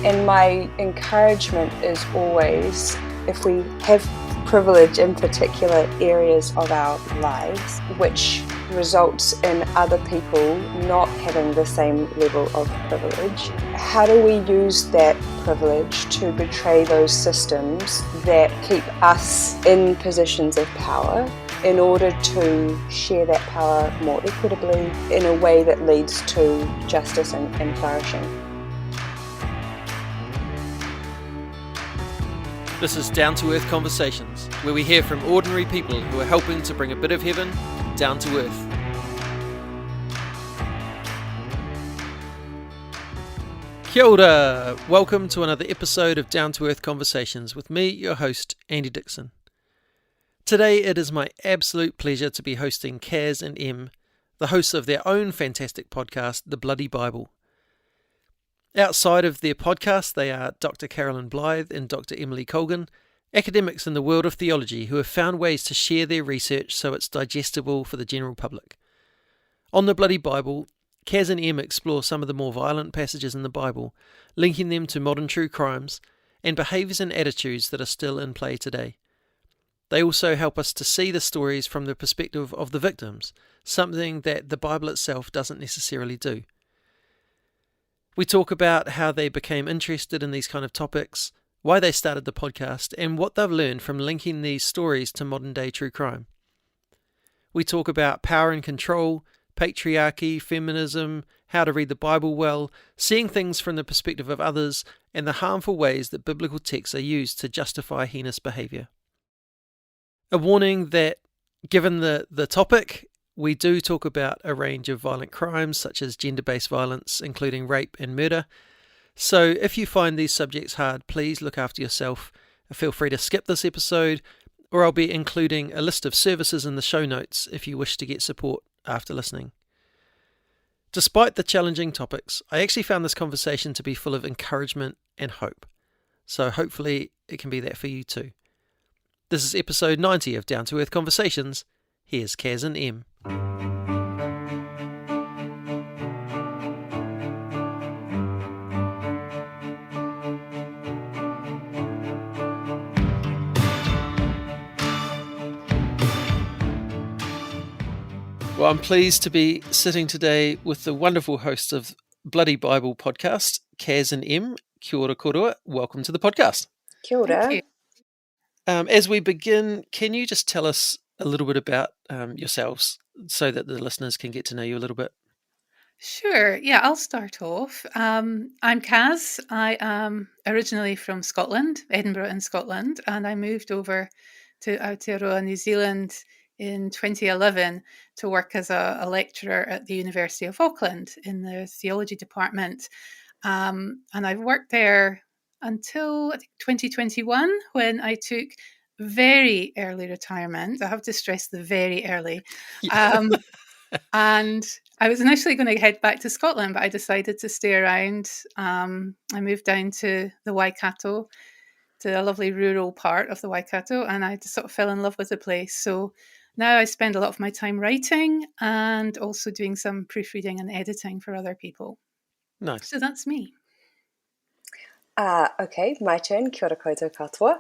And my encouragement is always, if we have privilege in particular areas of our lives, which results in other people not having the same level of privilege, how do we use that privilege to betray those systems that keep us in positions of power in order to share that power more equitably in a way that leads to justice and flourishing? This is Down to Earth Conversations, where we hear from ordinary people who are helping to bring a bit of heaven down to earth. Kia ora! Welcome to another episode of Down to Earth Conversations with me, your host, Andy Dixon. Today it is my absolute pleasure to be hosting Caz and Em, the hosts of their own fantastic podcast, The Bloody Bible. Outside of their podcast, they are Dr. Carolyn Blyth and Dr. Emily Colgan, academics in the world of theology who have found ways to share their research so it's digestible for the general public. On The Bloody Bible, Caz and Em explore some of the more violent passages in the Bible, linking them to modern true crimes and behaviours and attitudes that are still in play today. They also help us to see the stories from the perspective of the victims, something that the Bible itself doesn't necessarily do. We talk about how they became interested in these kind of topics, why they started the podcast, and what they've learned from linking these stories to modern day true crime. We talk about power and control, patriarchy, feminism, how to read the Bible well, seeing things from the perspective of others, and the harmful ways that biblical texts are used to justify heinous behaviour. A warning that, given the topic, we do talk about a range of violent crimes such as gender-based violence, including rape and murder. So if you find these subjects hard, please look after yourself. Feel free to skip this episode, or I'll be including a list of services in the show notes if you wish to get support after listening. Despite the challenging topics, I actually found this conversation to be full of encouragement and hope. So hopefully it can be that for you too. This is episode 90 of Down to Earth Conversations. Here's Caz and Em. Well, I'm pleased to be sitting today with the wonderful hosts of Bloody Bible podcast, Caz and Em. Kia ora koroa. Welcome to the podcast. Kia ora. Thank you. As we begin, can you just tell us a little bit about yourselves so that the listeners can get to know you a little bit? Sure. Yeah, I'll start off. I'm Caz. I am originally from Scotland, Edinburgh in Scotland, and I moved over to Aotearoa, New Zealand in 2011 to work as a lecturer at the University of Auckland in the theology department. And I've worked there until I think 2021 when I took very early retirement. I have to stress the very early. And I was initially going to head back to Scotland, but I decided to stay around. I moved down to the Waikato, to a lovely rural part of the Waikato, and I just sort of fell in love with the place. So now I spend a lot of my time writing and also doing some proofreading and editing for other people. Nice. So that's me. Okay, my turn. Kia ora koutou katoa.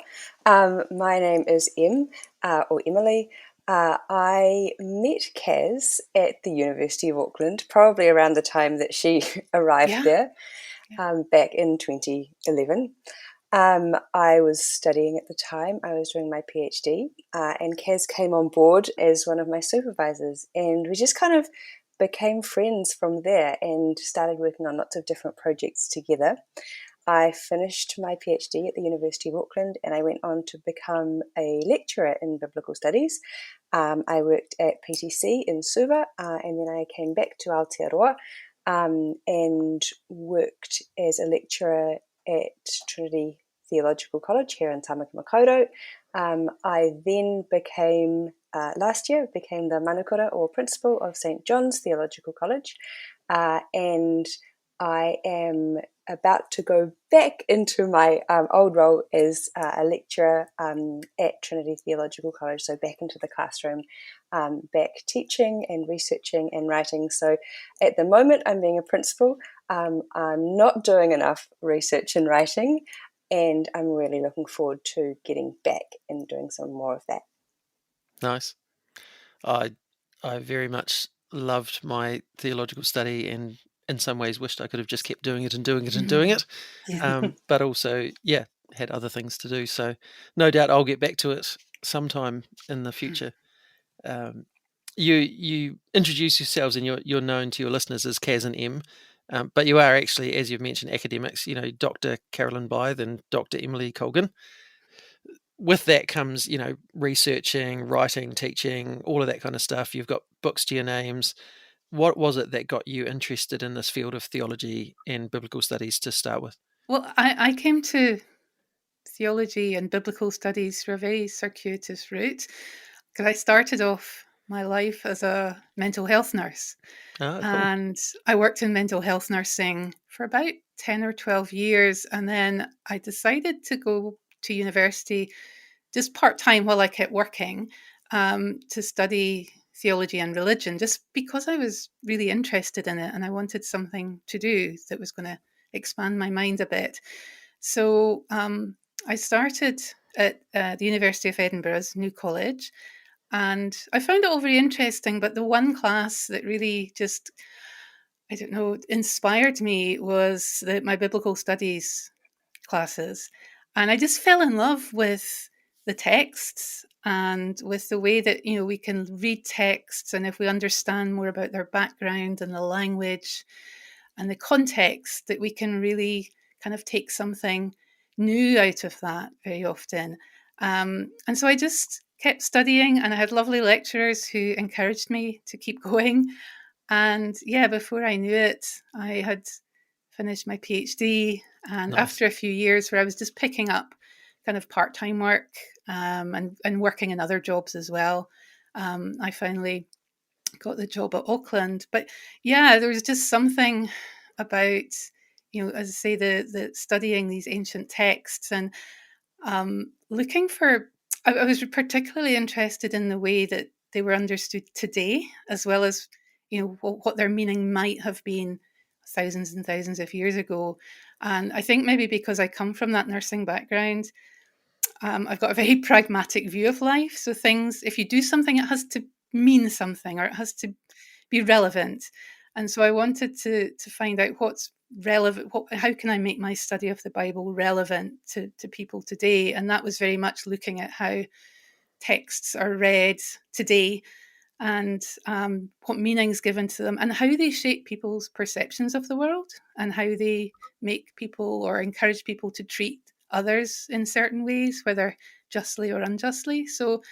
My name is Em, or Emily. I met Caz at the University of Auckland, probably around the time that she arrived there, back in 2011. I was studying at the time. I was doing my PhD, and Caz came on board as one of my supervisors, and we just kind of became friends from there and started working on lots of different projects together. I finished my PhD at the University of Auckland and I went on to become a lecturer in biblical studies. I worked at PTC in Suva and then I came back to Aotearoa and worked as a lecturer at Trinity Theological College here in Tamaki Makaurau. I then last year became the manukura or principal of St. John's Theological College, and I am about to go back into my old role as a lecturer at Trinity Theological College, so back into the classroom, back teaching and researching and writing. So at the moment I'm being a principal, I'm not doing enough research and writing, and I'm really looking forward to getting back and doing some more of that. Nice. I very much loved my theological study, and in some ways wished I could have just kept doing it and doing it and doing it. Yeah. But also, had other things to do. So no doubt I'll get back to it sometime in the future. You introduce yourselves, and you're known to your listeners as Caz and Em, but you are actually, as you've mentioned, academics. Dr. Carolyn Blyth and Dr. Emily Colgan. With that comes, researching, writing, teaching, all of that kind of stuff. You've got books to your names. What was it that got you interested in this field of theology and biblical studies to start with? Well, I came to theology and biblical studies through a very circuitous route, because I started off my life as a mental health nurse. Ah, cool. And I worked in mental health nursing for about 10 or 12 years. And then I decided to go to university just part-time while I kept working, to study theology and religion, just because I was really interested in it and I wanted something to do that was going to expand my mind a bit. So I started at the University of Edinburgh's New College, and I found it all very interesting. But the one class that really just, I don't know, inspired me was my biblical studies classes. And I just fell in love with the texts and with the way that, we can read texts, and if we understand more about their background and the language and the context, that we can really kind of take something new out of that very often. And so I just kept studying, and I had lovely lecturers who encouraged me to keep going. And yeah, before I knew it, I had finished my PhD. And Nice. after a few years where I was just picking up kind of part-time work, and working in other jobs as well, I finally got the job at Auckland. But yeah, there was just something about, as I say, the studying these ancient texts, and looking for, I was particularly interested in the way that they were understood today, as well as, what their meaning might have been thousands and thousands of years ago. And I think maybe because I come from that nursing background, I've got a very pragmatic view of life. So things, if you do something, it has to mean something, or it has to be relevant. And so I wanted to find out what's relevant. How can I make my study of the Bible relevant to people today? And that was very much looking at how texts are read today, and what meaning's given to them, and how they shape people's perceptions of the world, and how they make people or encourage people to treat others in certain ways, whether justly or unjustly. So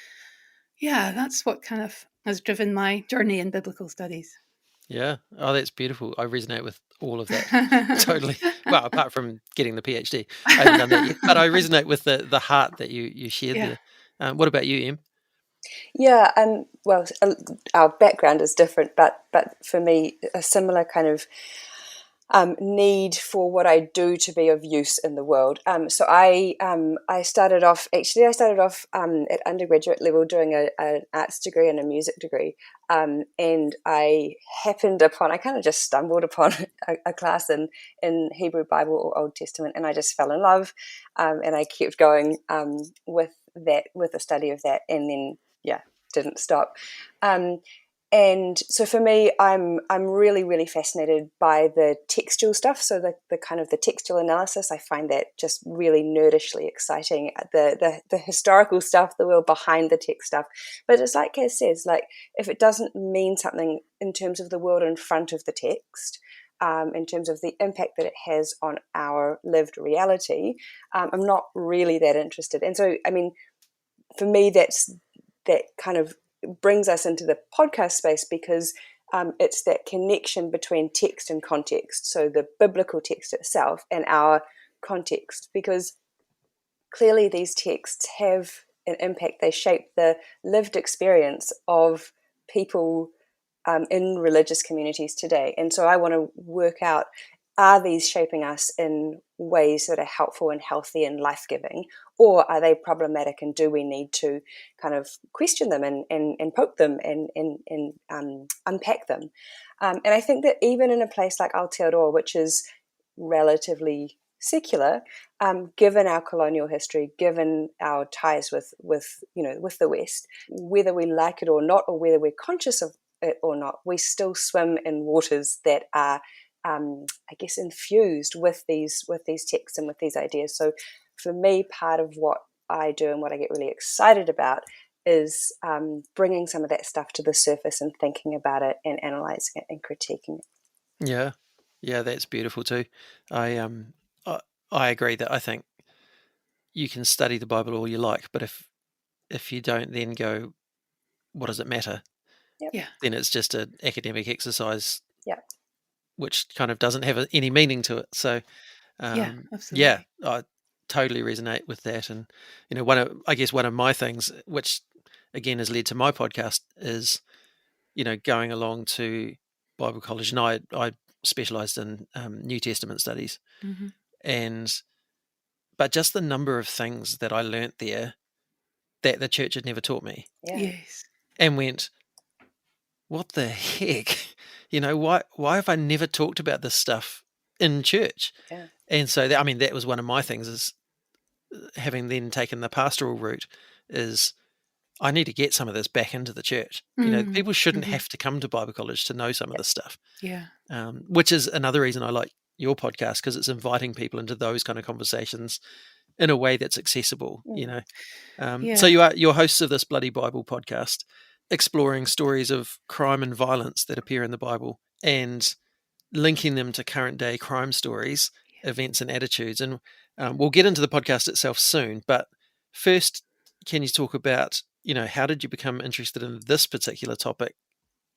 yeah, that's what kind of has driven my journey in biblical studies. Yeah. Oh, that's beautiful. I resonate with all of that. Totally. Well, apart from getting the PhD, I haven't done that yet. But I resonate with the heart that you shared Yeah. there. What about you, Em? Yeah, well, our background is different, but for me, a similar kind of need for what I do to be of use in the world. So I started off at undergraduate level doing an arts degree and a music degree, and I kind of just stumbled upon a class in Hebrew Bible or Old Testament, and I just fell in love, and I kept going with the study of that, and then didn't stop. And so for me, I'm really, really fascinated by the textual stuff. So the kind of the textual analysis, I find that just really nerdishly exciting. The historical stuff, the world behind the text stuff. But it's like Kaz says, like if it doesn't mean something in terms of the world in front of the text, in terms of the impact that it has on our lived reality, I'm not really that interested. And so, I mean, for me, that kind of brings us into the podcast space, because it's that connection between text and context, so the biblical text itself and our context, because clearly these texts have an impact. They shape the lived experience of people in religious communities today. And so I want to work out are these shaping us in ways that are helpful and healthy and life-giving, or are they problematic, and do we need to kind of question them and poke them and unpack them? And I think that even in a place like Aotearoa, which is relatively secular, given our colonial history, given our ties with the West, whether we like it or not, or whether we're conscious of it or not, we still swim in waters that are, I guess, infused with these texts and with these ideas. So for me, part of what I do and what I get really excited about is bringing some of that stuff to the surface and thinking about it and analysing it and critiquing it. Yeah, that's beautiful too. I agree that I think you can study the Bible all you like, but if you don't then go, what does it matter? Yep. Then it's just an academic exercise, Yep. which kind of doesn't have any meaning to it. So, absolutely. I totally resonate with that. And one of my things, which again has led to my podcast, is going along to Bible college, and I specialised in New Testament studies, but just the number of things that I learnt there that the church had never taught me. Yeah. Yes. And went, what the heck? Why have I never talked about this stuff in church? Yeah. And so that was one of my things, is having then taken the pastoral route, is I need to get some of this back into the church. People shouldn't have to come to Bible college to know some of this stuff. Yeah. Which is another reason I like your podcast, because it's inviting people into those kind of conversations in a way that's accessible. So you're hosts of this Bloody Bible podcast, exploring stories of crime and violence that appear in the Bible and linking them to current day crime stories, events and attitudes. And we'll get into the podcast itself soon, but first, can you talk about, how did you become interested in this particular topic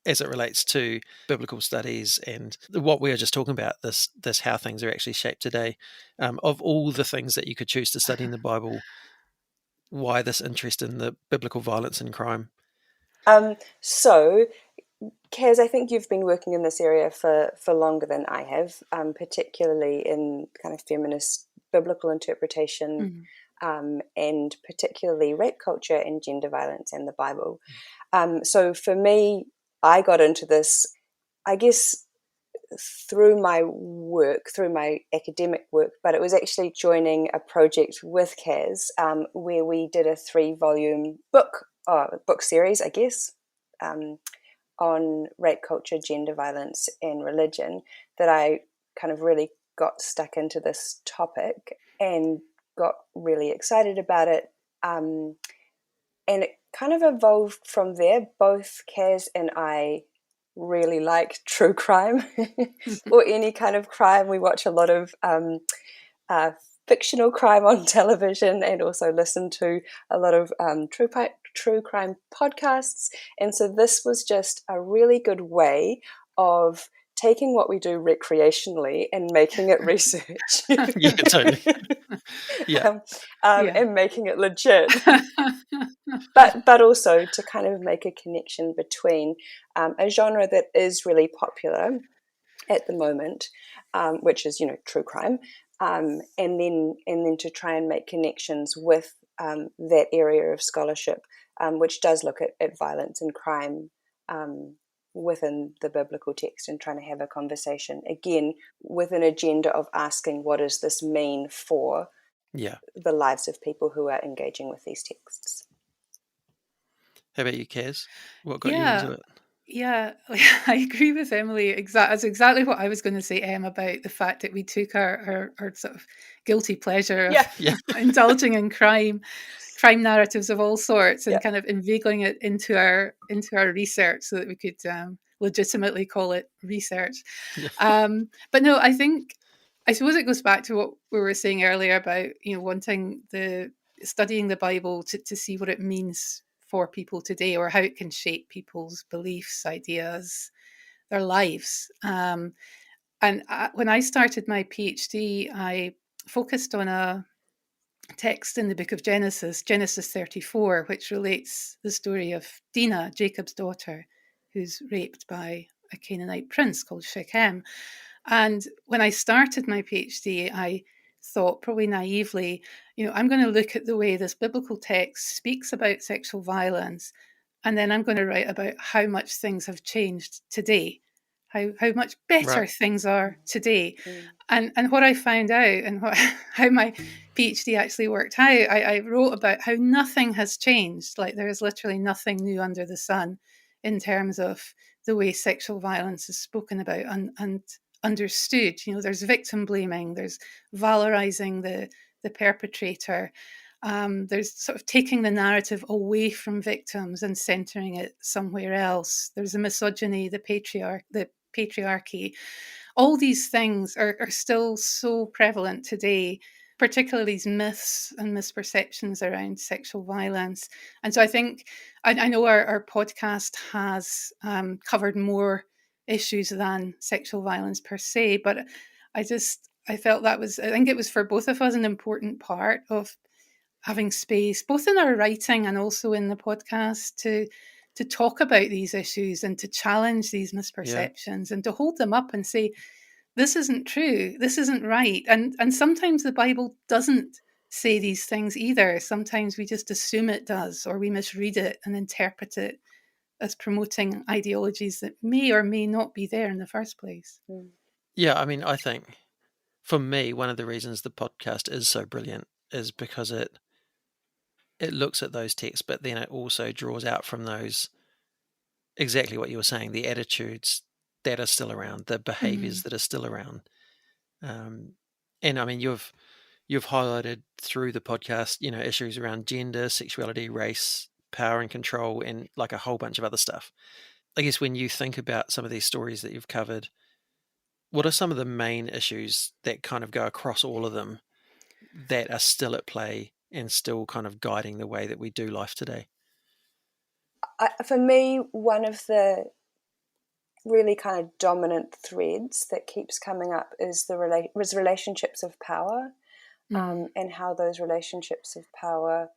as it relates to biblical studies and what we were just talking about, this how things are actually shaped today? Of all the things that you could choose to study in the Bible, why this interest in the biblical violence and crime? So, Caz, I think you've been working in this area for longer than I have, particularly in kind of feminist biblical interpretation, and particularly rape culture and gender violence and the Bible. So for me, I got into this, I guess, through my work, through my academic work, but it was actually joining a project with Caz, where we did a 3-volume book series, I guess, on rape culture, gender violence, and religion, that I kind of really got stuck into this topic and got really excited about it. And it kind of evolved from there. Both Caz and I really like true crime or any kind of crime. We watch a lot of fictional crime on television and also listen to a lot of true crime podcasts. And so this was just a really good way of taking what we do recreationally and making it research. Yeah, totally. And making it legit. But also to kind of make a connection between a genre that is really popular at the moment, which is true crime, and then to try and make connections with that area of scholarship, which does look at violence and crime within the biblical text, and trying to have a conversation again with an agenda of asking, what does this mean for the lives of people who are engaging with these texts? How about you, Caz? What got you into it? Yeah, I agree with Emily. That's exactly what I was going to say, Em, about the fact that we took our sort of guilty pleasure of indulging in crime narratives of all sorts, and kind of inveigling it into our research so that we could legitimately call it research. But no, I suppose it goes back to what we were saying earlier about wanting studying the Bible to see what it means for people today, or how it can shape people's beliefs, ideas, their lives. And when I started my PhD, I focused on a text in the book of Genesis 34, which relates the story of Dinah, Jacob's daughter, who's raped by a Canaanite prince called Shechem. And when I started my PhD, I thought, probably naively, I'm going to look at the way this biblical text speaks about sexual violence, and then I'm going to write about how much things have changed today, how much better Right. things are today. Mm. And what I found out, and how my PhD actually worked out, I wrote about how nothing has changed. Like, there is literally nothing new under the sun in terms of the way sexual violence is spoken about and understood. There's victim blaming, there's valorizing the perpetrator. There's sort of taking the narrative away from victims and centering it somewhere else. There's the misogyny, the patriarchy. All these things are still so prevalent today, particularly these myths and misperceptions around sexual violence. And so I think, I know our podcast has covered more issues than sexual violence per se, but I felt I think it was for both of us an important part of having space, both in our writing and also in the podcast, to talk about these issues and to challenge these Yeah. misperceptions and to hold them up and say, this isn't true, this isn't right. And sometimes the Bible doesn't say these things either. Sometimes we just assume it does, or we misread it and interpret it as promoting ideologies that may or may not be there in the first place. Mm. Yeah, I mean, I think for me, one of the reasons the podcast is so brilliant is because it looks at those texts, but then it also draws out from those exactly what you were saying, the attitudes that are still around, the behaviours that are still around. And I mean, you've highlighted through the podcast, issues around gender, sexuality, race, power and control, and like a whole bunch of other stuff. I guess when you think about some of these stories that you've covered, what are some of the main issues that kind of go across all of them that are still at play and still kind of guiding the way that we do life today? For me, one of the really kind of dominant threads that keeps coming up is relationships of power, and how those relationships of power,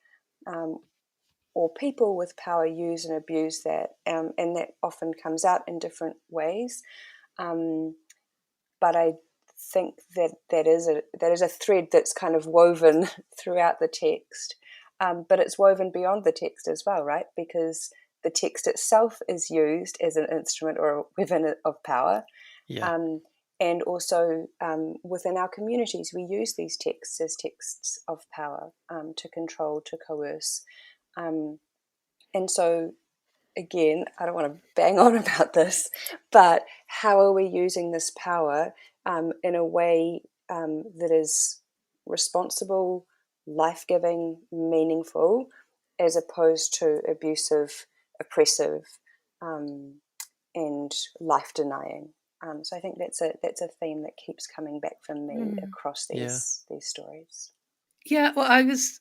or people with power, use and abuse that, and that often comes out in different ways. But I think that is a thread that's kind of woven throughout the text, but it's woven beyond the text as well, right? Because the text itself is used as an instrument or a weapon of power. Yeah. And also within our communities, we use these texts as texts of power, to control, to coerce. And so, again, I don't want to bang on about this, but how are we using this power in a way that is responsible, life-giving, meaningful, as opposed to abusive, oppressive, and life-denying? So I think that's a theme that keeps coming back from me across these stories. Yeah, well, I was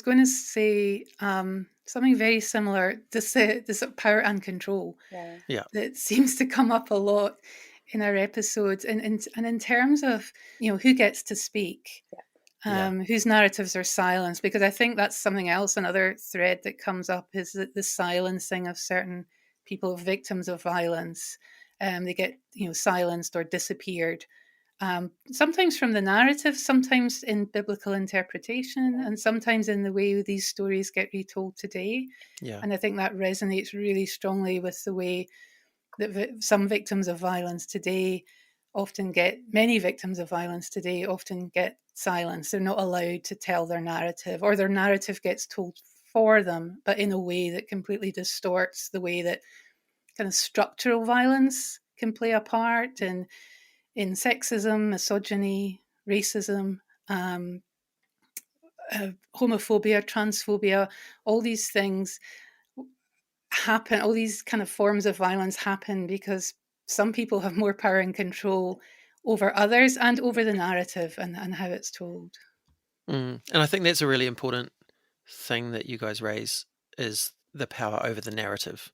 going to say something very similar. This power and control Yeah. that seems to come up a lot in our episodes, and in terms of who gets to speak, whose narratives are silenced, because I think that's something else. Another thread that comes up is that the silencing of certain people, victims of violence, they get silenced or disappeared. Sometimes from the narrative, sometimes in biblical interpretation, and sometimes in the way these stories get retold today. Yeah. And I think that resonates really strongly with the way that some victims of violence today many victims of violence today often get silenced. They're not allowed to tell their narrative, or their narrative gets told for them, but in a way that completely distorts the way that kind of structural violence can play a part in sexism, misogyny, racism, homophobia, transphobia. All these things happen, all these kind of forms of violence happen because some people have more power and control over others and over the narrative and how it's told. And I think that's a really important thing that you guys raise, is the power over the narrative.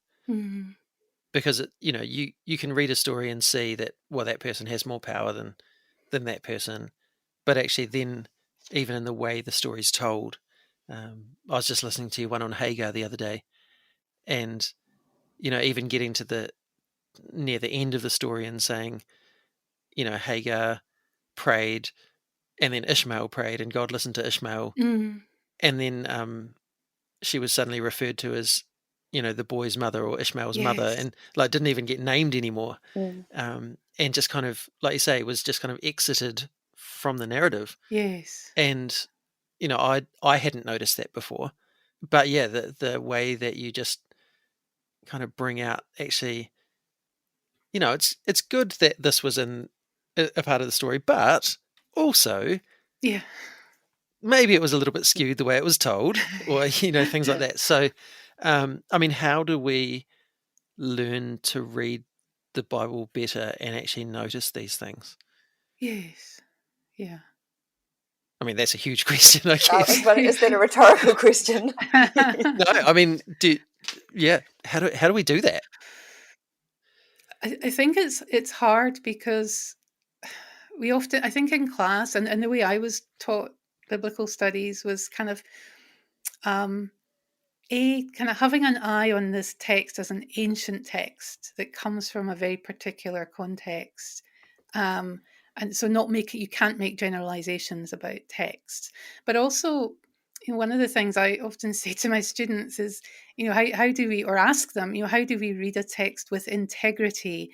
Because you can read a story and see that, well, that person has more power than that person, but actually then, even in the way the story's told, I was just listening to one on Hagar the other day, and even getting to the near the end of the story and saying, Hagar prayed, and then Ishmael prayed, and God listened to Ishmael, and then she was suddenly referred to as, the boy's mother or Ishmael's mother, and didn't even get named anymore, and just kind of, like you say, was just kind of exited from the narrative. Yes. And I hadn't noticed that before, but yeah, the way that you just kind of bring out, actually, it's good that this was in a part of the story, but also, maybe it was a little bit skewed the way it was told, or things like that. So, how do we learn to read the Bible better and actually notice these things? Yes. Yeah. That's a huge question, I guess. But is that a rhetorical question? No, how do we do that? I think it's hard because we often, I think in class, and the way I was taught biblical studies was kind of kind of having an eye on this text as an ancient text that comes from a very particular context. And so you can't make generalizations about text. But also, one of the things I often say to my students is, how do we, or ask them, how do we read a text with integrity,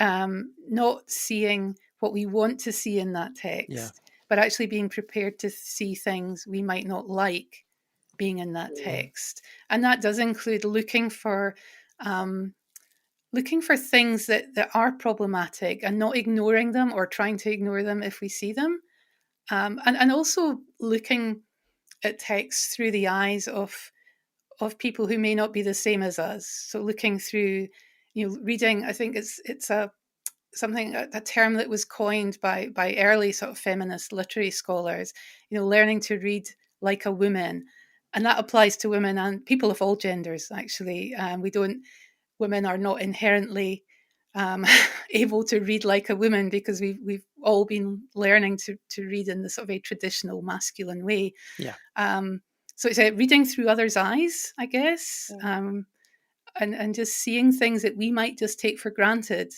not seeing what we want to see in that text, but actually being prepared to see things we might not like being in that text. And that does include looking for things that are problematic and not ignoring them or trying to ignore them if we see them. And also looking at text through the eyes of people who may not be the same as us. So looking through, reading, I think it's a term that was coined by early sort of feminist literary scholars, learning to read like a woman. And that applies to women and people of all genders, actually. Women are not inherently able to read like a woman, because we've all been learning to read in the sort of a traditional masculine way. Yeah. So it's reading through others' eyes, I guess, and just seeing things that we might just take for granted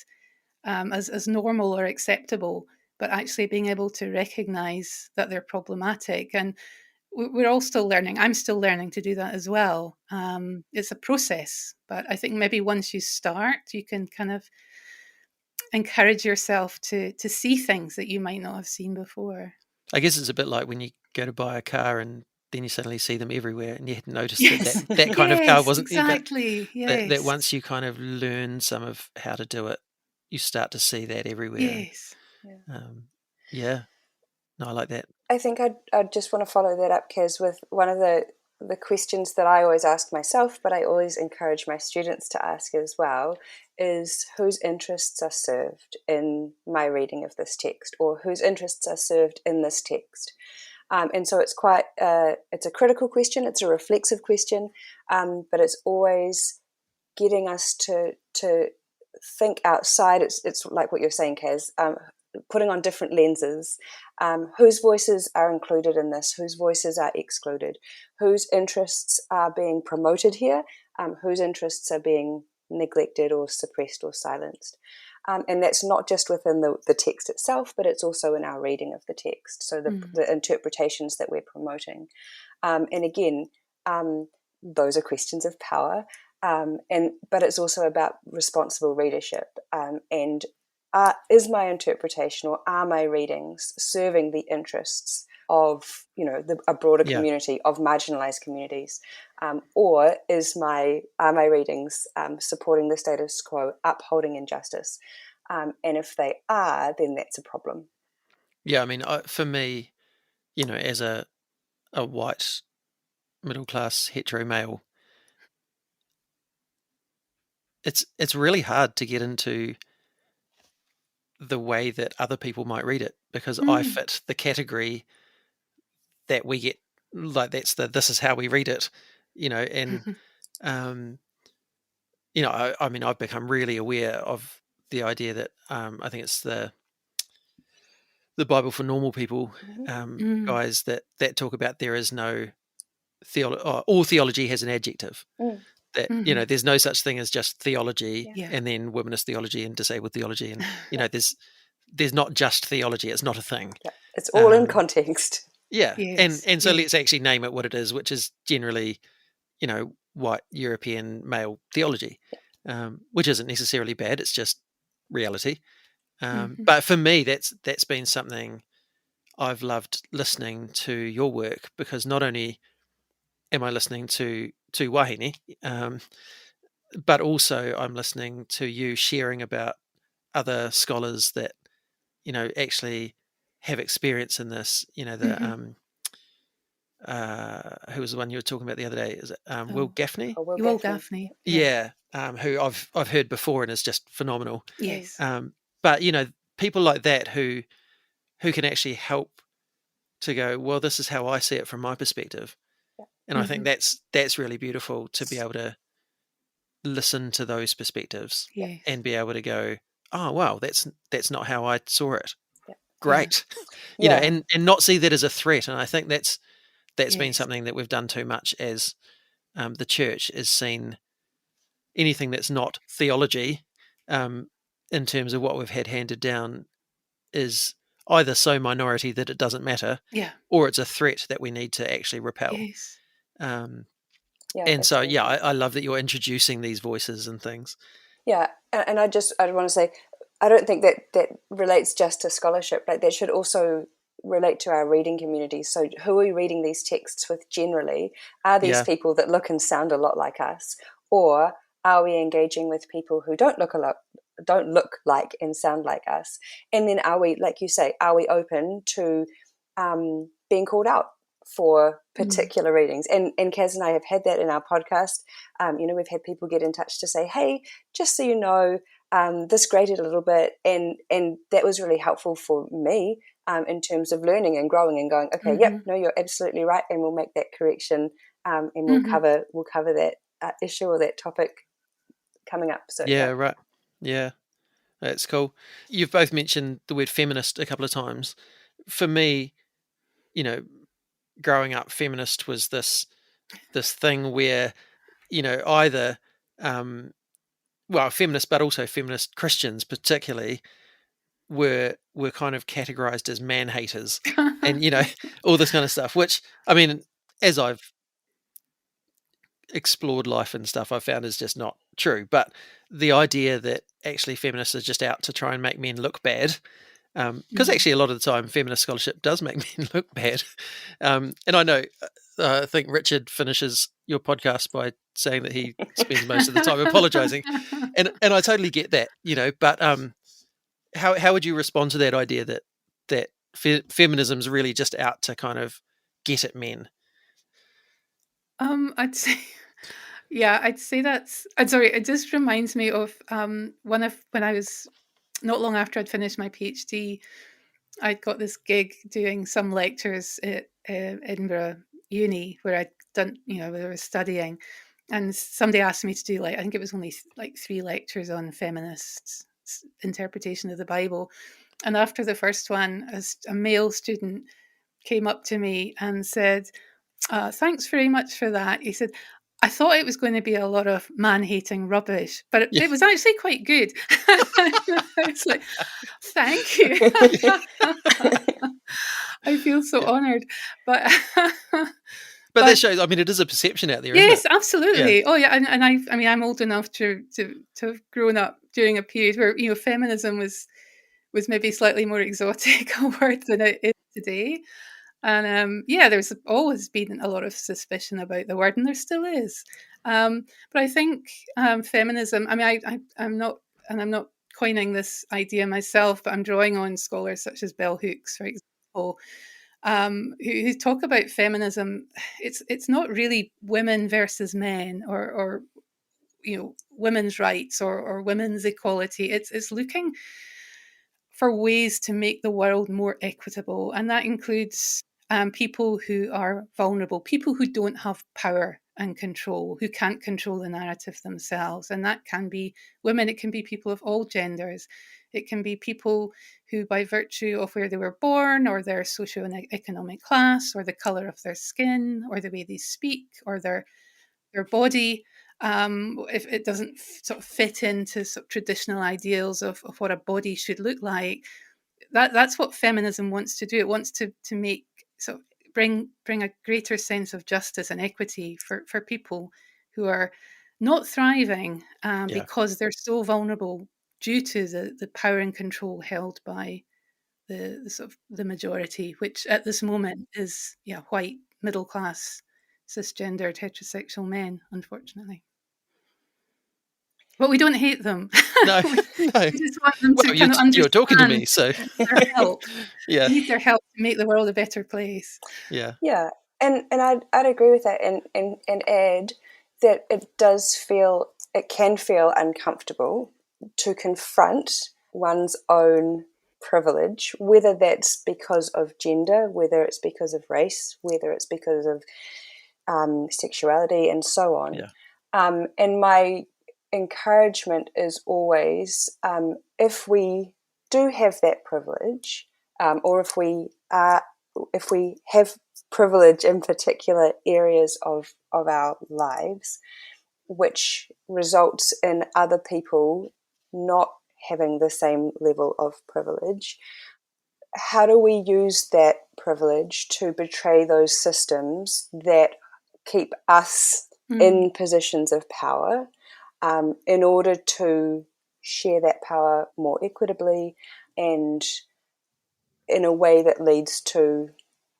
as normal or acceptable, but actually being able to recognize that they're problematic. And we're all still learning. I'm still learning to do that as well. It's a process, but I think maybe once you start, you can kind of encourage yourself to see things that you might not have seen before. I guess it's a bit like when you go to buy a car and then you suddenly see them everywhere, and you hadn't noticed that kind of car wasn't exactly. Yes. That once you kind of learn some of how to do it, you start to see that everywhere. Yes. No, I like that. I think I'd just want to follow that up, Caz, with one of the questions that I always ask myself, but I always encourage my students to ask as well, is whose interests are served in my reading of this text, or whose interests are served in this text. And so it's quite, it's a critical question, it's a reflexive question, but it's always getting us to think outside. It's like what you're saying, Caz, putting on different lenses. Whose voices are included in this? Whose voices are excluded? Whose interests are being promoted here? Whose interests are being neglected or suppressed or silenced? And that's not just within the text itself, but it's also in our reading of the text. So the interpretations that we're promoting. And again, those are questions of power. But it's also about responsible readership. And is my interpretation, or are my readings serving the interests of a broader community, of marginalized communities, or are my readings supporting the status quo, upholding injustice? And if they are, then that's a problem. Yeah, I mean, for me, as a white middle class hetero male, it's really hard to get into the way that other people might read it, because I fit the category that we get, like this is how we read it, and I mean, I've become really aware of the idea that I think it's the Bible for Normal People guys that talk about there is no all theology has an adjective. That there's no such thing as just theology, and then womanist theology and disabled theology, and there's there's not just theology. It's not a thing. Yeah, it's all in context. Yeah, Yes, and so yes. let's actually name it what it is, which is generally, white European male theology, which isn't necessarily bad. It's just reality. But for me, that's been something I've loved listening to your work, because not only am I listening to Wahine, but also I'm listening to you sharing about other scholars that actually have experience in this. The who was the one you were talking about the other day? Is it Will Gaffney? Will Gaffney. Yeah, who I've heard before and is just phenomenal. Yes. But people like that who can actually help to go, well, this is how I see it from my perspective. And I think that's really beautiful, to be able to listen to those perspectives and be able to go, oh, wow, that's not how I saw it. Great. And not see that as a threat. And I think that's been something that we've done too much as the church, is seen anything that's not theology, in terms of what we've had handed down, is either so minority that it doesn't matter, or it's a threat that we need to actually repel. Yes. And so, I love that you're introducing these voices and things. Yeah, and I want to say, I don't think that relates just to scholarship. Like, that should also relate to our reading community. So who are we reading these texts with generally? Are these people that look and sound a lot like us, or are we engaging with people who don't look like and sound like us? And then are we, like you say, are we open to being called out for particular readings? And Caz and I have had that in our podcast. We've had people get in touch to say, hey, just so you know, this graded a little bit, and that was really helpful for me in terms of learning and growing and going, okay, yep, no, you're absolutely right, and we'll make that correction, and we'll cover that issue or that topic coming up. So right. Yeah, that's cool. You've both mentioned the word feminist a couple of times. For me, growing up, feminist was this thing where, either feminists, but also feminist Christians particularly, were kind of categorized as man haters, and all this kind of stuff, which, I mean, as I've explored life and stuff, I found is just not true. But the idea that actually feminists are just out to try and make men look bad, because actually a lot of the time feminist scholarship does make men look bad. And I know, I think Richard finishes your podcast by saying that he spends most of the time apologizing, and I totally get that, but how would you respond to that idea that feminism's really just out to kind of get at men? I'd say, I'd say that's. I'm sorry. It just reminds me of when I was, not long after I'd finished my PhD, I'd got this gig doing some lectures at Edinburgh Uni, where I'd done, where I was studying, and somebody asked me to do, I think it was only 3 lectures on feminist interpretation of the Bible. And after the first one, a male student came up to me and said, thanks very much for that. He said, I thought it was going to be a lot of man-hating rubbish, but it was actually quite good. It's like, thank you. I feel so honoured. But that shows, I mean, it is a perception out there, yes, isn't it? Absolutely. Oh yeah, and I'm old enough to have grown up during a period where feminism was maybe slightly more exotic a word than it is today. And there's always been a lot of suspicion about the word, and there still is. But I think feminism, I mean, I'm not coining this idea myself, but I'm drawing on scholars such as Bell Hooks, for example, who talk about feminism. It's not really women versus men, or women's rights or women's equality. It's looking for ways to make the world more equitable, and that includes people who are vulnerable, people who don't have power and control, who can't control the narrative themselves. And that can be women, it can be people of all genders, it can be people who, by virtue of where they were born, or their socio-economic class, or the colour of their skin, or the way they speak, or their body, if it doesn't sort of fit into sort of traditional ideals of what a body should look like, that's what feminism wants to do. It wants to make so bring a greater sense of justice and equity for people who are not thriving because they're so vulnerable due to the power and control held by the sort of the majority, which at this moment is white, middle class, cisgendered, heterosexual men, unfortunately. But we don't hate them. No, we no. just want them to kind of understand. You're talking to me, so their help. yeah, We need their help to make the world a better place. Yeah, and I'd agree with that, and add that it can feel uncomfortable to confront one's own privilege, whether that's because of gender, whether it's because of race, whether it's because of sexuality, and so on. Yeah. And my encouragement is always, if we do have that privilege, or if we have privilege in particular areas of our lives, which results in other people not having the same level of privilege, how do we use that privilege to betray those systems that keep us in positions of power, in order to share that power more equitably and in a way that leads to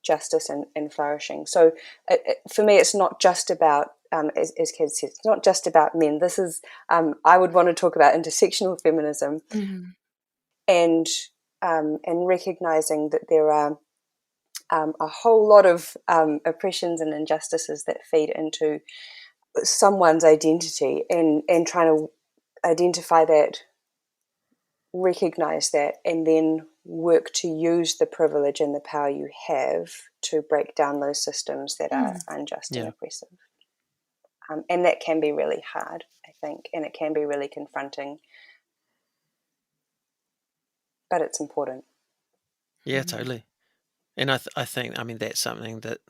justice and flourishing? So for me, it's not just about, as Caz said, it's not just about men. This is, I would want to talk about intersectional feminism, and recognizing that there are a whole lot of oppressions and injustices that feed into someone's identity, and trying to identify that, recognize that, and then work to use the privilege and the power you have to break down those systems that are unjust and oppressive. And that can be really hard, I think, and it can be really confronting, but it's important. Yeah, totally. And I think, I mean, that's something that,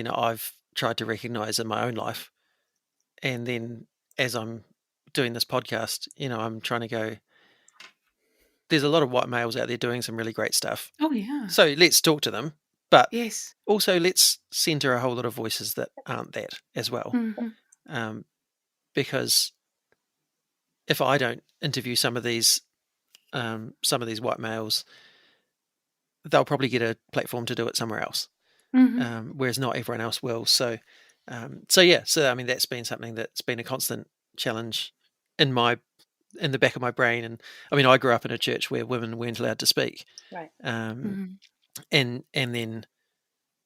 I've tried to recognize in my own life. And then as I'm doing this podcast, I'm trying to go, there's a lot of white males out there doing some really great stuff. Oh, yeah. So let's talk to them. But yes, also let's center a whole lot of voices that aren't that as well. Because if I don't interview some of these white males, they'll probably get a platform to do it somewhere else. Whereas not everyone else will. So I mean, that's been something that's been a constant challenge in the back of my brain. And I mean, I grew up in a church where women weren't allowed to speak, right? And then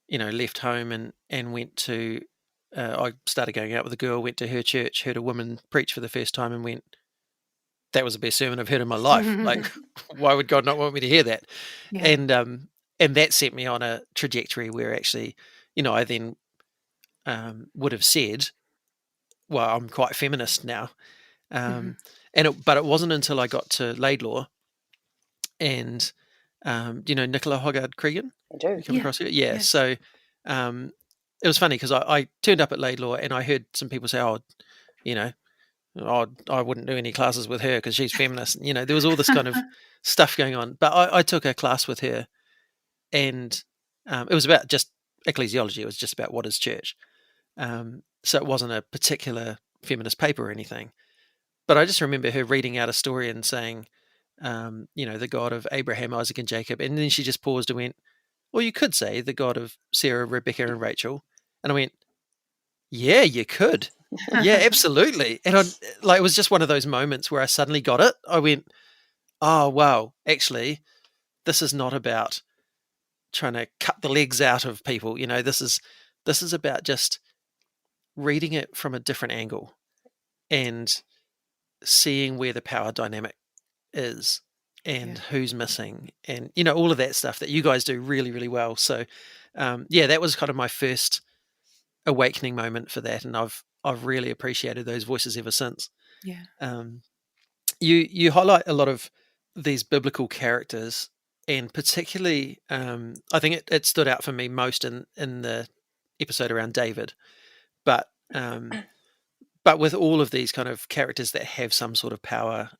left home and went to. I started going out with a girl, went to her church, heard a woman preach for the first time, and went, "That was the best sermon I've heard in my life." Like, why would God not want me to hear that? Yeah. And that set me on a trajectory where actually, I then would have said, well, I'm quite feminist now. But it wasn't until I got to Laidlaw and, Nicola Hoggard-Cregan? I do. You come across her? Yeah. So it was funny because I turned up at Laidlaw and I heard some people say, I wouldn't do any classes with her because she's feminist. There was all this kind of stuff going on. But I took a class with her, and it was about just ecclesiology. It was just about what is church. So it wasn't a particular feminist paper or anything. But I just remember her reading out a story and saying, the God of Abraham, Isaac, and Jacob. And then she just paused and went, well, you could say the God of Sarah, Rebecca, and Rachel. And I went, yeah, you could. Yeah, absolutely. And it was just one of those moments where I suddenly got it. I went, oh, wow, actually, this is not about trying to cut the legs out of people. This is about just reading it from a different angle and seeing where the power dynamic is and who's missing and, all of that stuff that you guys do really, really well. So, that was kind of my first awakening moment for that. And I've really appreciated those voices ever since. Yeah. You highlight a lot of these biblical characters, and particularly, I think it stood out for me most in the episode around David, but but with all of these kind of characters that have some sort of power,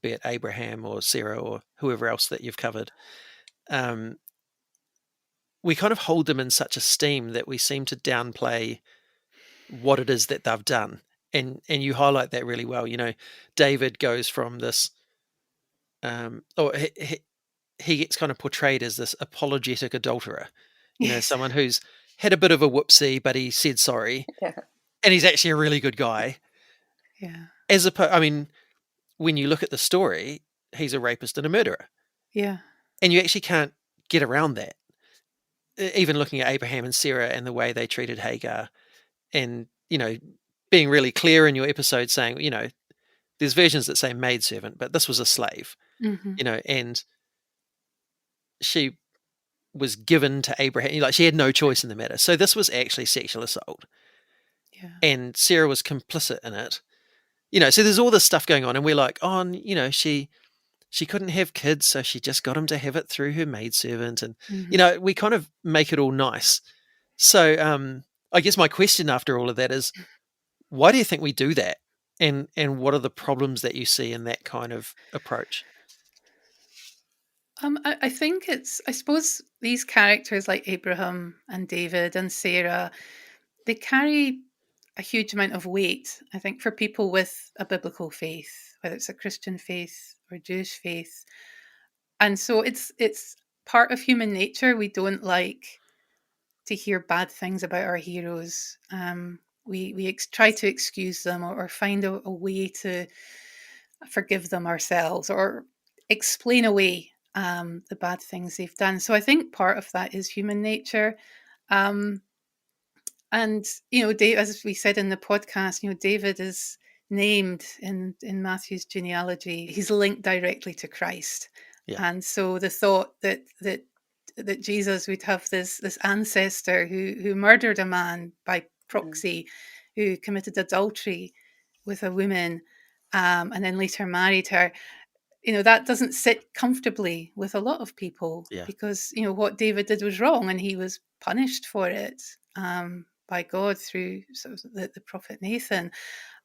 be it Abraham or Sarah or whoever else that you've covered, we kind of hold them in such esteem that we seem to downplay what it is that they've done. And you highlight that really well. David goes from this, or he gets kind of portrayed as this apologetic adulterer, Yes. someone who's had a bit of a whoopsie, but he said sorry, Yeah. and he's actually a really good guy. Yeah. When you look at the story, he's a rapist and a murderer. Yeah. And you actually can't get around that. Even looking at Abraham and Sarah and the way they treated Hagar, and, being really clear in your episode saying, there's versions that say maidservant, but this was a slave, Mm-hmm. And she was given to Abraham. Like, she had no choice in the matter. So this was actually sexual assault. Yeah. And Sarah was complicit in it. So there's all this stuff going on, and we're like, oh, she couldn't have kids, so she just got him to have it through her maidservant. And, Mm-hmm. we kind of make it all nice. So I guess my question after all of that is, why do you think we do that? And what are the problems that you see in that kind of approach? I think I suppose these characters like Abraham and David and Sarah, they carry a huge amount of weight, I think, for people with a biblical faith, whether it's a Christian faith or Jewish faith. And so it's part of human nature. We don't like to hear bad things about our heroes. We try to excuse them, or find a way to forgive them ourselves, or explain away the bad things they've done. So I think part of that is human nature. Um, and Dave, as we said in the podcast, David is named in Matthew's genealogy. He's linked directly to Christ, Yeah. and so the thought that Jesus would have this ancestor who murdered a man by proxy, who committed adultery with a woman, and then later married her. That doesn't sit comfortably with a lot of people, Yeah. because what David did was wrong, and he was punished for it by God through sort of the prophet Nathan.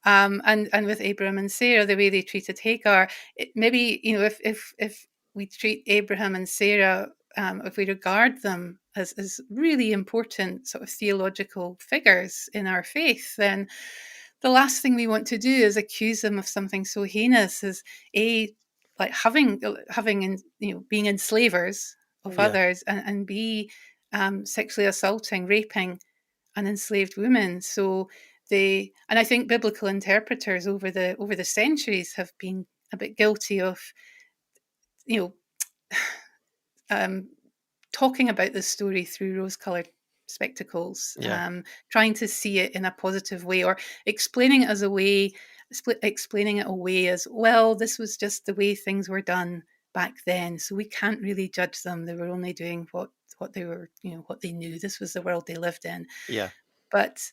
And with Abraham and Sarah, the way they treated Hagar, maybe if we treat Abraham and Sarah, if we regard them as really important sort of theological figures in our faith, then the last thing we want to do is accuse them of something so heinous as like having and being enslavers of Yeah. others, and b sexually assaulting, raping an enslaved woman. So and I think biblical interpreters over the centuries have been a bit guilty of you know talking about this story through rose-colored spectacles, Yeah. trying to see it in a positive way, or explaining it as a way, explaining it away as, well, this was just the way things were done back then, so we can't really judge them. They were only doing what they were, what they knew. This was the world they lived in. Yeah. But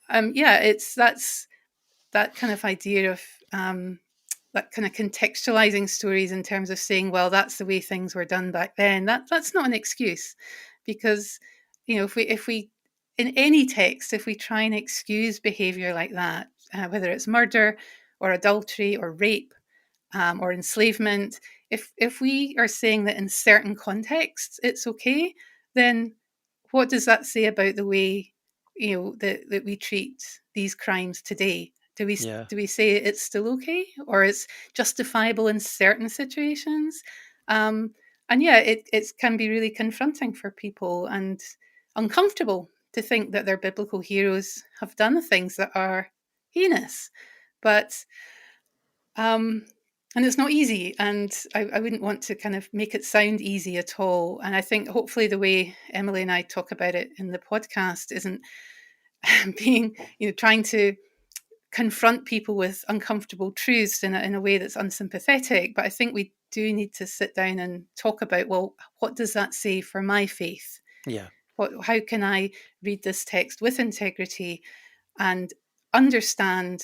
that's that kind of idea of that kind of contextualizing stories in terms of saying, well, that's the way things were done back then. That's not an excuse, because if we in any text, if we try and excuse behavior like that, whether it's murder or adultery or rape, or enslavement, if we are saying that in certain contexts it's okay, then what does that say about the way that we treat these crimes today? Yeah. Do we say it's still okay, or it's justifiable in certain situations? And yeah, it can be really confronting for people and uncomfortable to think that their biblical heroes have done things that are heinous. But and it's not easy, and I wouldn't want to kind of make it sound easy at all. And I think hopefully the way Emily and I talk about it in the podcast isn't being, trying to confront people with uncomfortable truths in a way that's unsympathetic. But I think we do need to sit down and talk about, well, what does that say for my faith? Yeah. How can I read this text with integrity and understand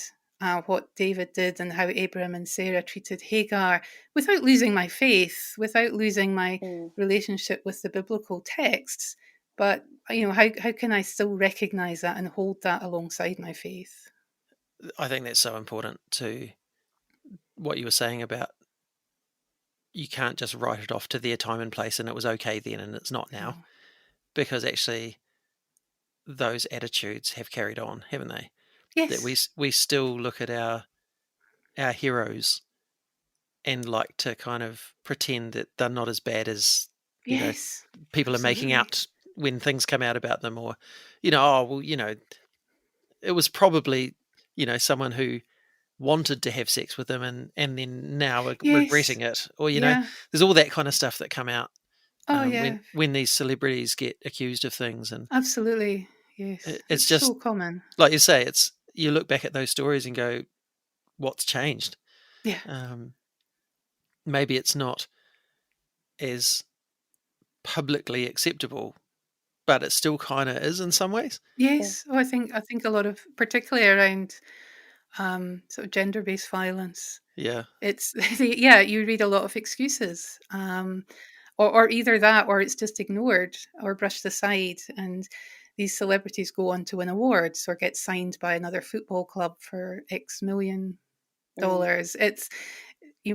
what David did and how Abraham and Sarah treated Hagar, without losing my faith, without losing my relationship with the biblical texts? But how can I still recognize that and hold that alongside my faith? I think that's so important to what you were saying about you can't just write it off to their time and place and it was okay then and it's not now, No. because actually those attitudes have carried on, haven't they? That Yes. we still look at our heroes and like to kind of pretend that they're not as bad as, Yes. people are making Absolutely. out when things come out about them, or, oh, well, it was probably, someone who wanted to have sex with them and then now are Yes. regretting it, or, Yeah. there's all that kind of stuff that come out Oh, when yeah. these celebrities get accused of things. And Absolutely. Yes. it's It's just so common. like you say, you look back at those stories and go, what's changed? Yeah. Maybe it's not as publicly acceptable, but it still kind of is in some ways. Yeah. Yes. Oh, I think a lot of, particularly around sort of gender-based violence, Yeah. it's yeah, you read a lot of excuses, or either that, or it's just ignored or brushed aside, and these celebrities go on to win awards or get signed by another football club for X million Mm. dollars. It's,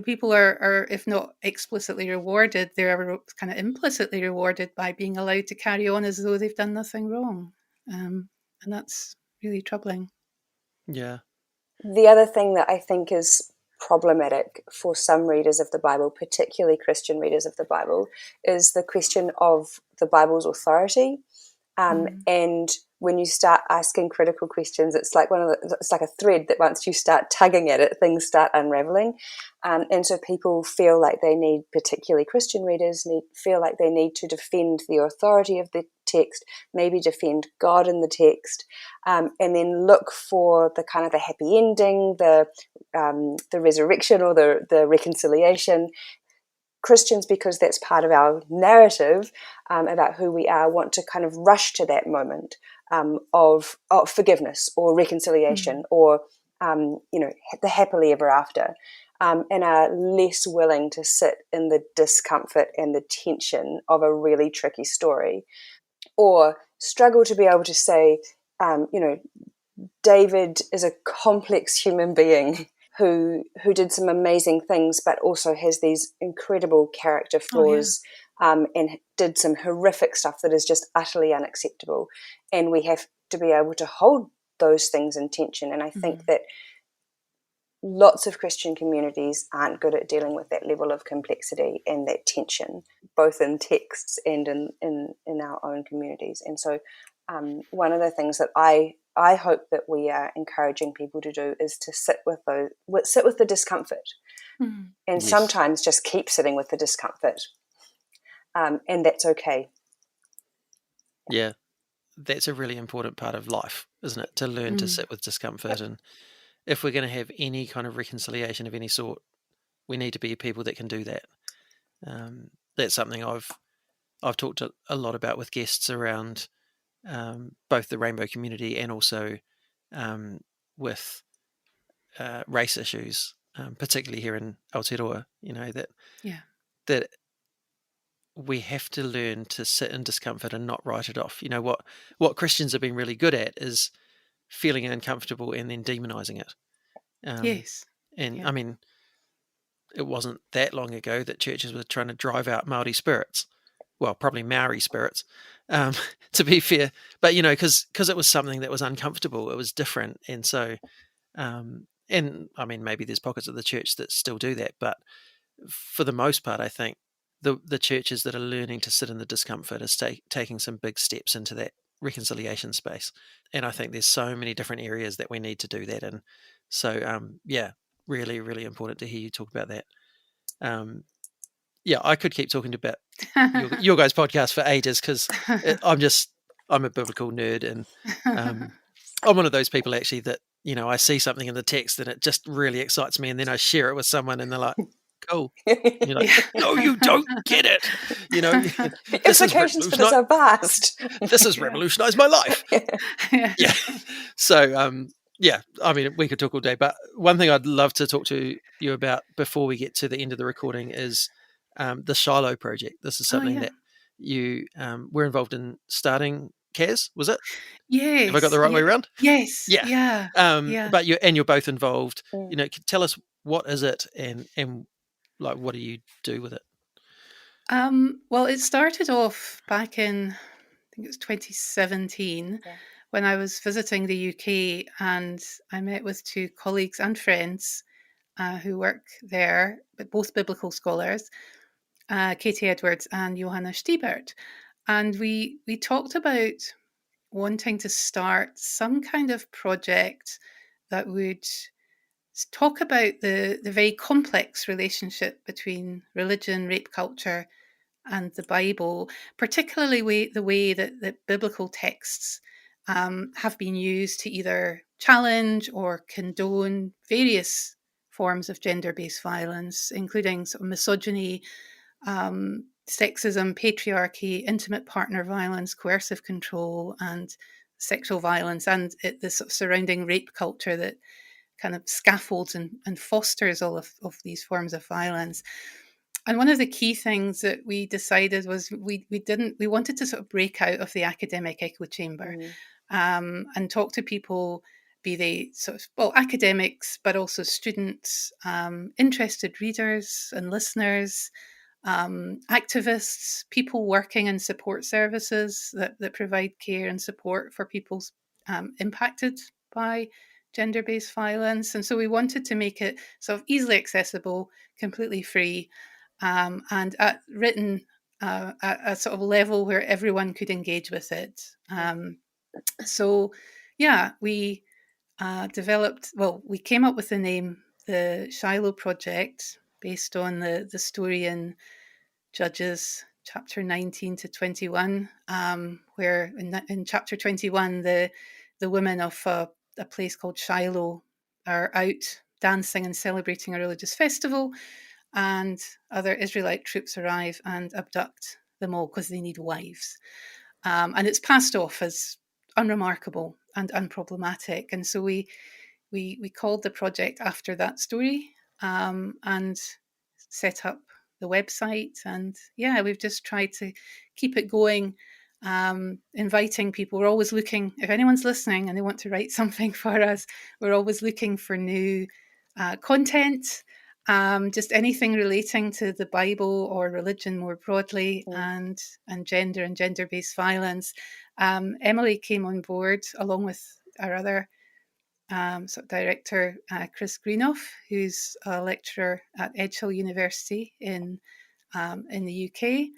people are, if not explicitly rewarded, they're kind of implicitly rewarded by being allowed to carry on as though they've done nothing wrong, and that's really troubling. Yeah. The other thing that I think is problematic for some readers of the Bible, particularly Christian readers of the Bible, is the question of the Bible's authority. Mm. And when you start asking critical questions, it's like it's like a thread that once you start tugging at it, things start unraveling. And so people feel like they need, particularly Christian readers, feel like they need to defend the authority of the text, maybe defend God in the text, and then look for the kind of the happy ending, the resurrection or the reconciliation. Christians, because that's part of our narrative about who we are, want to kind of rush to that moment of forgiveness or reconciliation Mm. or the happily ever after, and are less willing to sit in the discomfort and the tension of a really tricky story, or struggle to be able to say, David is a complex human being who did some amazing things, but also has these incredible character Oh, yeah. flaws, and did some horrific stuff that is just utterly unacceptable. And we have to be able to hold those things in tension. And I think Mm. that lots of Christian communities aren't good at dealing with that level of complexity and that tension, both in texts and in our own communities. And so one of the things that I hope that we are encouraging people to do is to sit with the discomfort, Mm. and Yes. sometimes just keep sitting with the discomfort, and that's okay. Yeah. That's a really important part of life, isn't it? To learn to Mm. sit with discomfort. And if we're going to have any kind of reconciliation of any sort, we need to be people that can do that. That's something I've talked a lot about with guests around both the rainbow community and also with race issues, particularly here in Aotearoa. Yeah. That we have to learn to sit in discomfort and not write it off. What Christians have been really good at is feeling uncomfortable and then demonizing it. Yes. And Yeah. I mean, it wasn't that long ago that churches were trying to drive out Māori spirits. Well, probably Maori spirits, to be fair. But, because it was something that was uncomfortable, it was different. And so, and I mean, maybe there's pockets of the church that still do that. But for the most part, I think the churches that are learning to sit in the discomfort are taking some big steps into that reconciliation space. And I think there's so many different areas that we need to do that in. So, yeah, really, really important to hear you talk about that. Yeah, I could keep talking about your guys' podcast for ages because I'm a biblical nerd, and I'm one of those people actually that I see something in the text and it just really excites me, and then I share it with someone and they're like, "Cool," and you're like, Yeah. "No, you don't get it." The This has implications for this are vast. this has Yeah. revolutionized my life. Yeah. Yeah. So, yeah, I mean, we could talk all day, but one thing I'd love to talk to you about before we get to the end of the recording is the Shiloh project. This is Oh, something yeah. that you were involved in starting Caz, was it? Yes. Have I got the right way around? Yes. Yeah. Yeah. But you're both involved. Mm. Tell us, what is it, and like, what do you do with it? Well, it started off back in, I think it was 2017, when I was visiting the UK, and I met with two colleagues and friends who work there, but both biblical scholars, Katie Edwards and Johanna Stiebert. And we talked about wanting to start some kind of project that would talk about the very complex relationship between religion, rape culture, and the Bible, particularly the way that biblical texts have been used to either challenge or condone various forms of gender-based violence, including sort of misogyny, sexism, patriarchy, intimate partner violence, coercive control, and sexual violence, and the sort of surrounding rape culture that kind of scaffolds and fosters all of these forms of violence. And one of the key things that we decided was we wanted to sort of break out of the academic echo chamber, and talk to people, be they sort of academics, but also students, interested readers and listeners, activists, people working in support services that provide care and support for people impacted by gender-based violence. And so we wanted to make it sort of easily accessible, completely free, and written at a sort of level where everyone could engage with it. So, yeah, we we came up with the name, the Shiloh Project, based on the story in Judges chapter 19 to 21, where in chapter 21, the women of a place called Shiloh are out dancing and celebrating a religious festival, and other Israelite troops arrive and abduct them all because they need wives. And it's passed off as unremarkable and unproblematic. And so we called the project after that story, and set up the website. And yeah, we've just tried to keep it going, inviting people. We're always looking, if anyone's listening and they want to write something for us, we're always looking for new content, just anything relating to the Bible or religion more broadly, and gender and gender-based violence. Emily came on board along with our other sort of director, Chris Greenoff, who's a lecturer at Edge Hill University in the UK.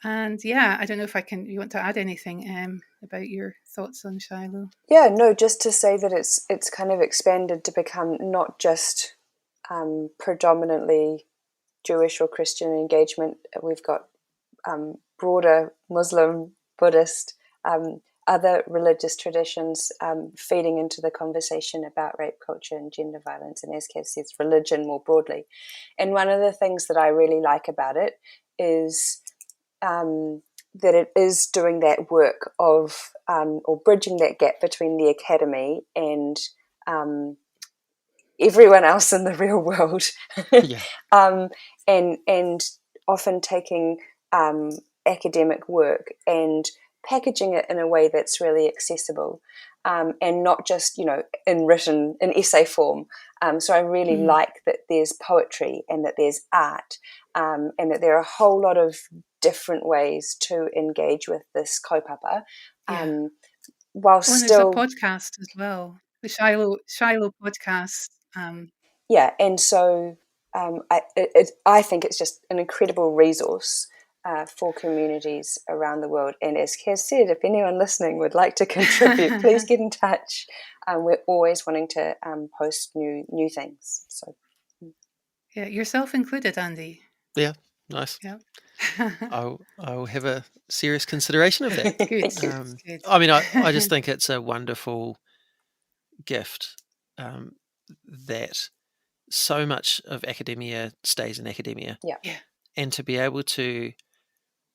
And yeah, I don't know if you want to add anything about your thoughts on Shiloh? Yeah, no, just to say that it's kind of expanded to become not just predominantly Jewish or Christian engagement. We've got broader Muslim, Buddhist, other religious traditions feeding into the conversation about rape culture and gender violence, and as Kev says, religion more broadly. And one of the things that I really like about it is that it is doing that work of or bridging that gap between the academy and everyone else in the real world. Yeah. And often taking academic work and packaging it in a way that's really accessible, and not just, in essay form. So I really like that there's poetry and that there's art, and that there are a whole lot of different ways to engage with this kaupapa. While still, there's a podcast as well, the Shiloh podcast. Yeah, and so I think it's just an incredible resource for communities around the world. And as Kaz said, if anyone listening would like to contribute, please get in touch. We're always wanting to post new things. So, yeah, yourself included, Andy. Yeah, nice. Yeah. I'll have a serious consideration of that. Good. Good. I mean, I just think it's a wonderful gift that so much of academia stays in academia. Yeah. And to be able to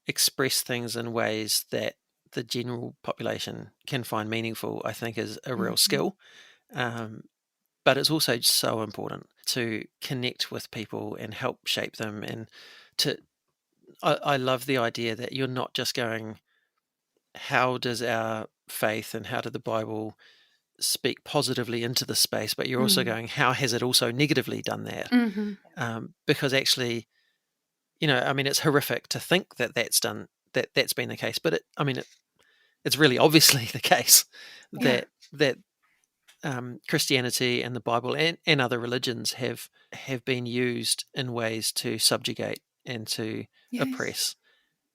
express things in ways that the general population can find meaningful, I think, is a real skill. But it's also so important to connect with people and help shape them. And I love the idea that you're not just going, how does our faith and how did the Bible speak positively into the space, but you're also going, how has it also negatively done that? Because actually, I mean, it's horrific to think that's been the case, but it's really obviously the case that Christianity and the Bible and other religions have been used in ways to subjugate and to oppress,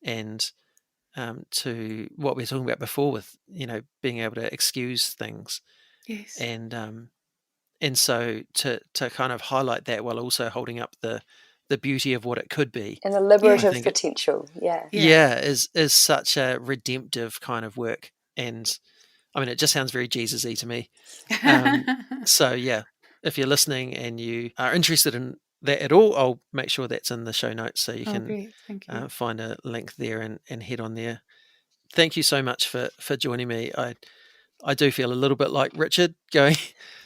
and to what we were talking about before with being able to excuse things, and so to kind of highlight that while also holding up the beauty of what it could be and the liberative potential. Is such a redemptive kind of work. And I mean, it just sounds very Jesus-y to me. So yeah, if you're listening and you are interested in that at all, I'll make sure that's in the show notes so you can find a link there and head on there. Thank you so much for joining me. I do feel a little bit like Richard going,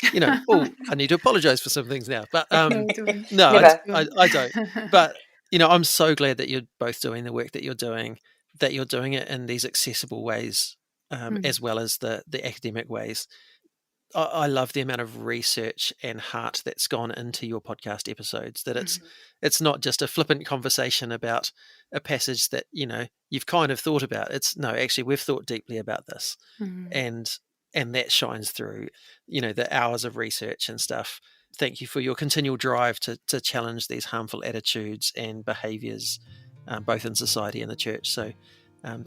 I need to apologize for some things now. But no, I don't. But, I'm so glad that you're both doing the work that you're doing it in these accessible ways, as well as the academic ways. I love the amount of research and heart that's gone into your podcast episodes, that it's not just a flippant conversation about a passage that, you've kind of thought about. Actually, we've thought deeply about this. And that shines through, the hours of research and stuff. Thank you for your continual drive to challenge these harmful attitudes and behaviours, both in society and the church. So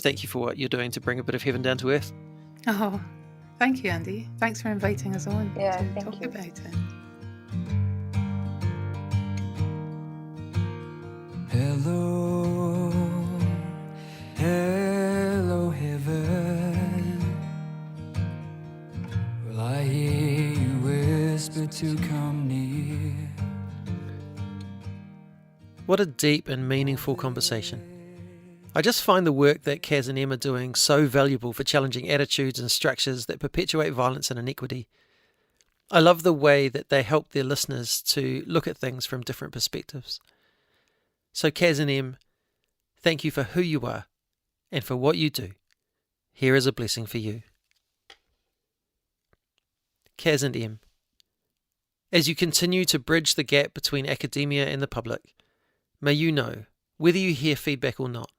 thank you for what you're doing to bring a bit of heaven down to earth. Oh, thank you, Andy. Thanks for inviting us on to talk about it. Hello, hello, heaven. Will I hear you whisper to come near? What a deep and meaningful conversation. I just find the work that Caz and Em are doing so valuable for challenging attitudes and structures that perpetuate violence and inequity. I love the way that they help their listeners to look at things from different perspectives. So Caz and Em, thank you for who you are and for what you do. Here is a blessing for you. Caz and Em, as you continue to bridge the gap between academia and the public, may you know, whether you hear feedback or not,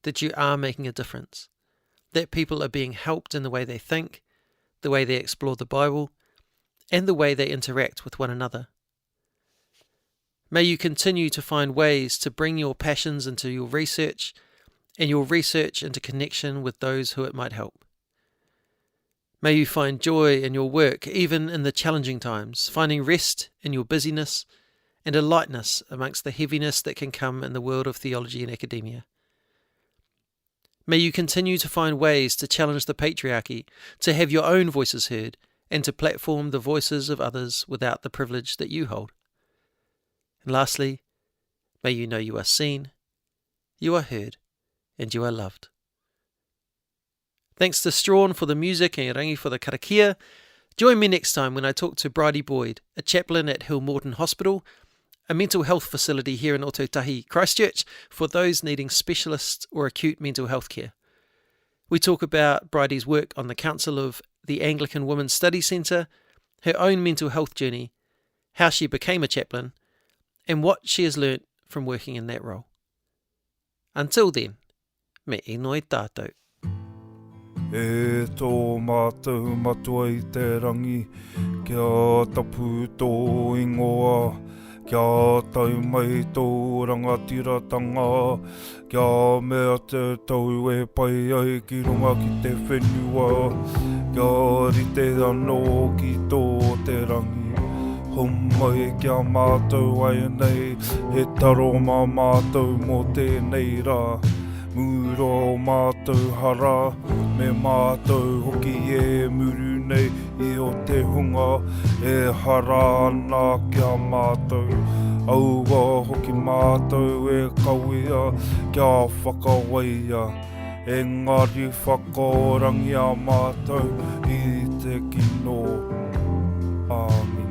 that you are making a difference, that people are being helped in the way they think, the way they explore the Bible, and the way they interact with one another. May you continue to find ways to bring your passions into your research, and your research into connection with those who it might help. May you find joy in your work, even in the challenging times, finding rest in your busyness, and a lightness amongst the heaviness that can come in the world of theology and academia. May you continue to find ways to challenge the patriarchy, to have your own voices heard, and to platform the voices of others without the privilege that you hold. And lastly, may you know you are seen, you are heard, and you are loved. Thanks to Strawn for the music and Rangi for the karakia. Join me next time when I talk to Bridie Boyd, a chaplain at Hill Morton Hospital, a mental health facility here in Otautahi, Christchurch, for those needing specialist or acute mental health care. We talk about Bridie's work on the Council of the Anglican Women's Study Centre, her own mental health journey, how she became a chaplain, and what she has learnt from working in that role. Until then, me inoi tātou. E tō mātou matua I te rangi, kia tapu tō ingoa, kia tau mai tō rangatiratanga, kia mea te tau e pai ai ki runga ki te whenua, kia rite anō ki tō te rangi. Homai kia mātou ai nei, he taro mā mātou mō tēnei rā. Muro mātou hara, me mātou hoki e muru nei I o te hunga, e hara ana kia mātou. Aua hoki mātou e kawea, kia whakawaia, engari whakaorangi a mātou I te kino. Amen.